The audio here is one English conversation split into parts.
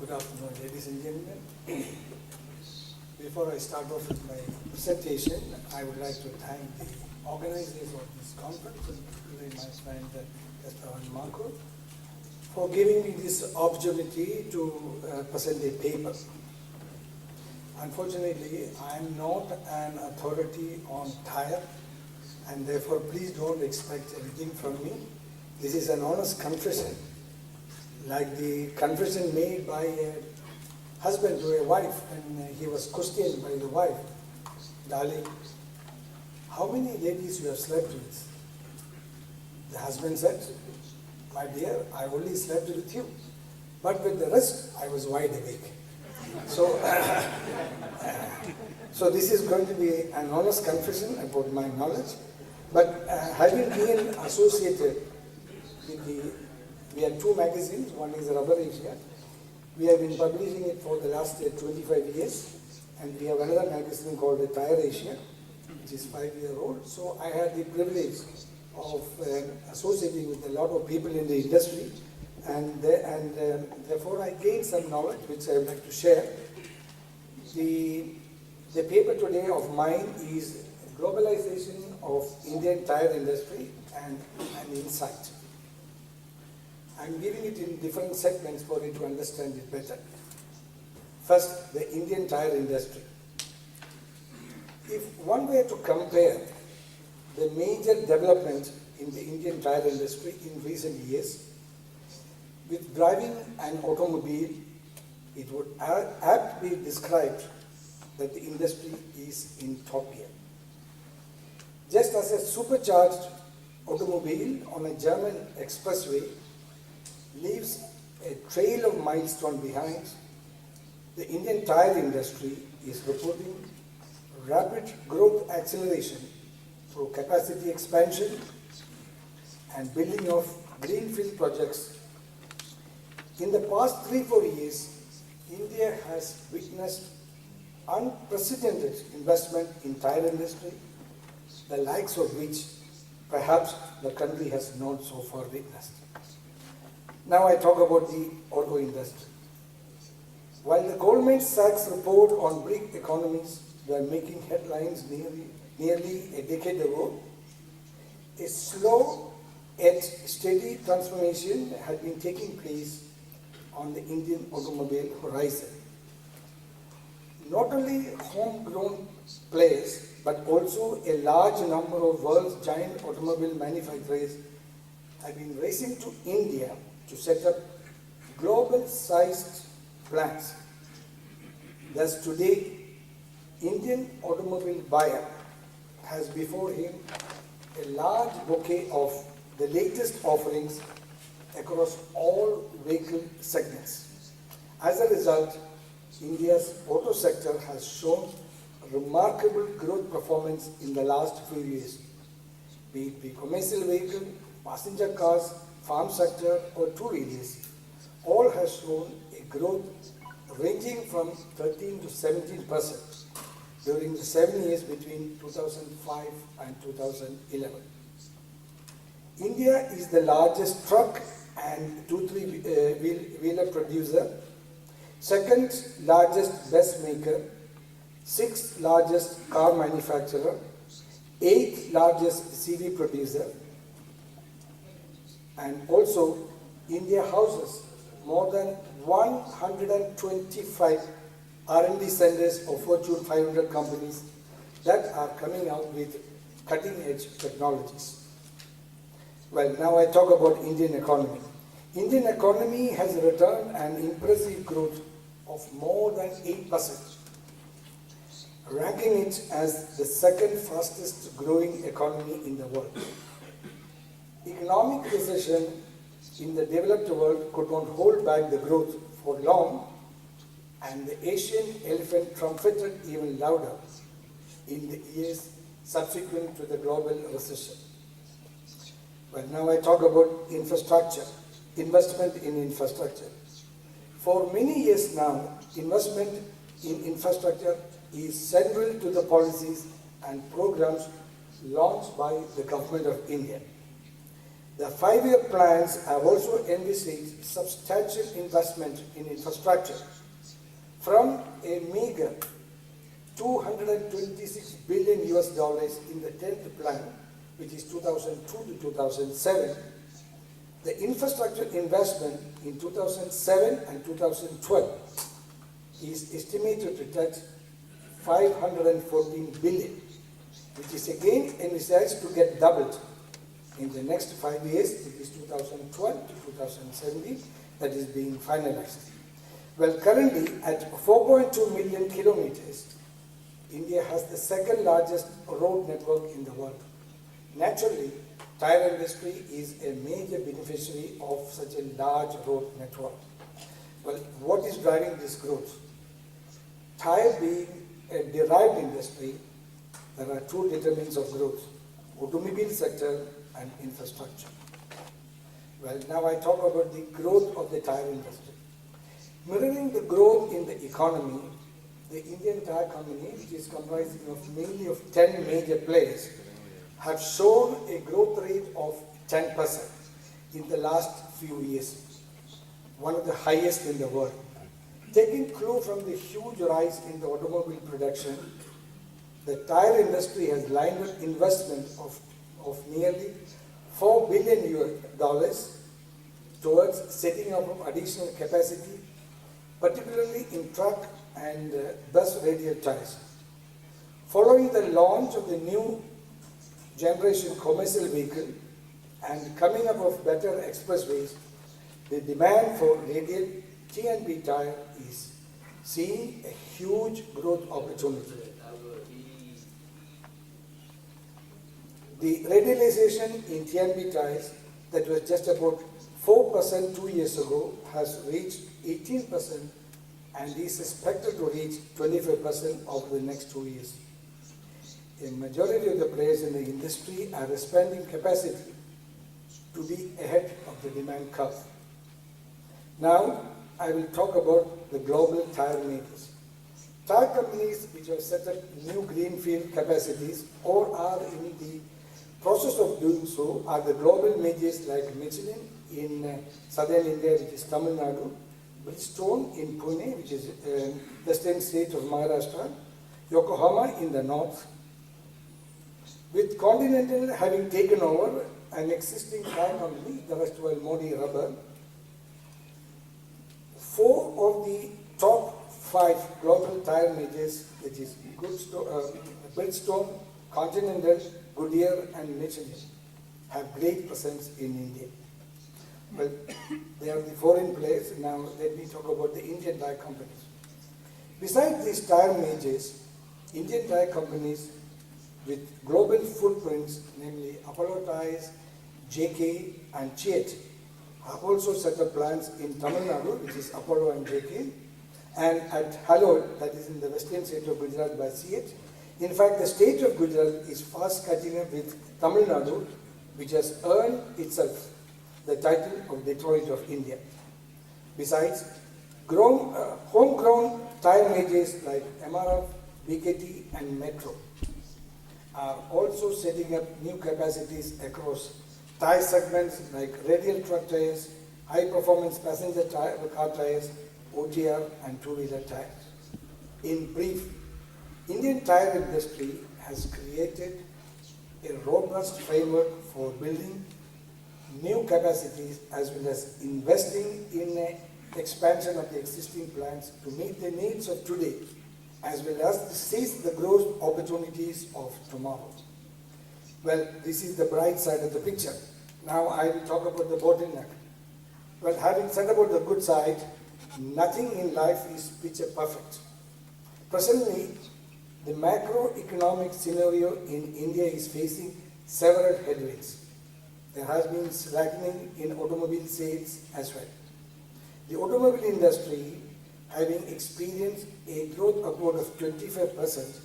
Good afternoon, ladies and gentlemen. Before I start off with my presentation, I would like to thank the organizers of this conference, and particularly my friend Mr. Marco, for giving me this opportunity to present a paper. Unfortunately, I am not an authority on Tyre, and therefore please don't expect anything from me. This is an honest confession, like the confession made by a husband to a wife when he was questioned by the wife. Darling, how many ladies you have slept with? The husband said, my dear, I only slept with you, but with the rest, I was wide awake. So, so this is going to be an honest confession about my knowledge, but having been associated with we have two magazines. One is Rubber Asia. We have been publishing it for the last 25 years, and we have another magazine called the Tyre Asia, which is 5-year-old. So I had the privilege of associating with a lot of people in the industry, and therefore I gained some knowledge which I would like to share. The paper today of mine is Globalization of Indian Tyre Industry and an Insight. I'm giving it in different segments for you to understand it better. First, the Indian tyre industry. If one were to compare the major development in the Indian tyre industry in recent years with driving an automobile, it would aptly be described that the industry is in top gear. Just as a supercharged automobile on a German expressway leaves a trail of milestone behind, the Indian tyre industry is reporting rapid growth acceleration through capacity expansion and building of greenfield projects. In the past 3-4 years, India has witnessed unprecedented investment in tyre industry, the likes of which perhaps the country has not so far witnessed. Now I talk about the auto industry. While the Goldman Sachs report on BRIC economies were making headlines nearly a decade ago, a slow yet steady transformation had been taking place on the Indian automobile horizon. Not only homegrown players, but also a large number of world's giant automobile manufacturers have been racing to India to set up global-sized plants. Thus today, Indian automobile buyer has before him a large bouquet of the latest offerings across all vehicle segments. As a result, India's auto sector has shown remarkable growth performance in the last few years, be it the commercial vehicle, passenger cars, farm sector or two-wheelers, all has shown a growth ranging from 13 to 17% during the 7 years between 2005 and 2011. India is the largest truck and 2-3-wheeler producer, second largest bus maker, 6th largest car manufacturer, 8th largest CV producer, and also India houses more than 125 R&D centers of Fortune 500 companies that are coming out with cutting-edge technologies. Well, now I talk about Indian economy. Indian economy has returned an impressive growth of more than 8%, ranking it as the second fastest growing economy in the world. Economic recession in the developed world could not hold back the growth for long, and the Asian elephant trumpeted even louder in the years subsequent to the global recession. Well, now I talk about infrastructure, investment in infrastructure. For many years now, investment in infrastructure is central to the policies and programs launched by the government of India. The 5-year plans have also envisaged substantial investment in infrastructure from a meager 226 billion US dollars in the 10th plan, which is 2002 to 2007. The infrastructure investment in 2007 and 2012 is estimated to touch 514 billion, which is again envisaged to get doubled in the next 5 years, which is 2012 to 2017, that is being finalized. Well, currently at 4.2 million kilometers, India has the second largest road network in the world. Naturally, Tyre industry is a major beneficiary of such a large road network. Well, what is driving this growth? Tyre being a derived industry, there are two determinants of growth: automobile sector and infrastructure. Well, now I talk about the growth of the tyre industry. Mirroring the growth in the economy, the Indian Tyre Company, which is comprising of mainly of 10 major players, have shown a growth rate of 10% in the last few years, one of the highest in the world. Taking clue from the huge rise in the automobile production, the tyre industry has lined up investment of nearly $4 billion towards setting up of additional capacity, particularly in truck and bus radial tyres. Following the launch of the new generation commercial vehicle and coming up of better expressways, the demand for radial TNB tyre is seeing a huge growth opportunity. The radialization in TNB tyres that was just about 4% 2 years ago has reached 18% and is expected to reach 25% over the next 2 years. A majority of the players in the industry are expanding capacity to be ahead of the demand curve. Now, I will talk about the global tyre makers. Tyre companies which have set up new greenfield capacities or are in the process of doing so are the global majors like Michelin in southern India, which is Tamil Nadu, Bridgestone in Pune, which is western state of Maharashtra, Yokohama in the north. With Continental having taken over an existing tyre company, the rest were Modi Rubber, 4 of the top 5 global tyre majors, which is Bridgestone, Continental, Goodyear and Michelin, have great presence in India. Well, they are the foreign players. Now let me talk about the Indian tyre companies. Besides these tyre majors, Indian tyre companies with global footprints, namely Apollo Tyres, JK and Chiat, have also set up plants in Tamil Nadu, which is Apollo and JK, and at Halol, that is in the western state of Gujarat by Chiat. In fact, the state of Gujarat is fast catching up with Tamil Nadu, which has earned itself the title of Detroit of India. Besides, homegrown tyre majors like MRF, BKT and Metro are also setting up new capacities across tyre segments like radial truck tyres, high performance passenger car tyres, OTR and two-wheeler tyres. In brief, Indian tyre industry has created a robust framework for building new capacities as well as investing in an expansion of the existing plants to meet the needs of today as well as to seize the growth opportunities of tomorrow. Well, this is the bright side of the picture. Now I will talk about the bottleneck. Well, having said about the good side, nothing in life is picture perfect. Presently, the macroeconomic scenario in India is facing several headwinds. There has been slackening in automobile sales as well. The automobile industry, having experienced a growth upward of 25%,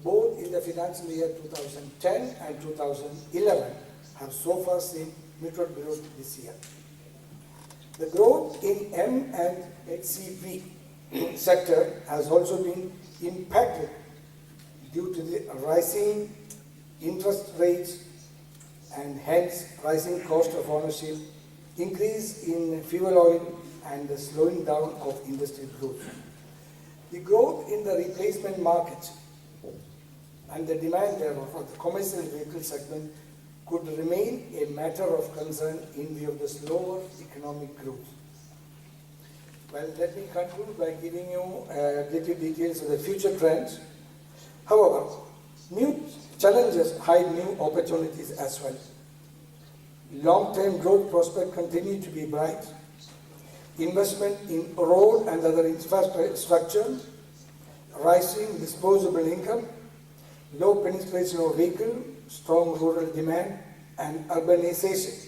both in the financial year 2010 and 2011, have so far seen muted growth this year. The growth in M and HCV sector has also been impacted due to the rising interest rates and hence rising cost of ownership, increase in fuel oil, and the slowing down of industrial growth. The growth in the replacement market and the demand level for the commercial vehicle segment could remain a matter of concern in view of the slower economic growth. Well, let me conclude by giving you little details of the future trends. However, new challenges hide new opportunities as well. Long-term growth prospects continue to be bright. Investment in road and other infrastructure, rising disposable income, low penetration of vehicle, strong rural demand, and urbanization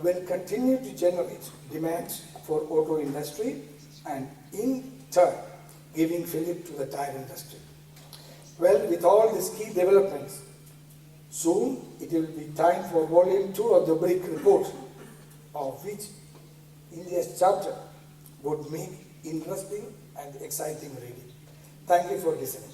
will continue to generate demands for auto industry and in turn giving fillip to the tire industry. Well, with all these key developments, soon it will be time for volume 2 of the BRIC report, of which India's chapter would make interesting and exciting reading. Thank you for listening.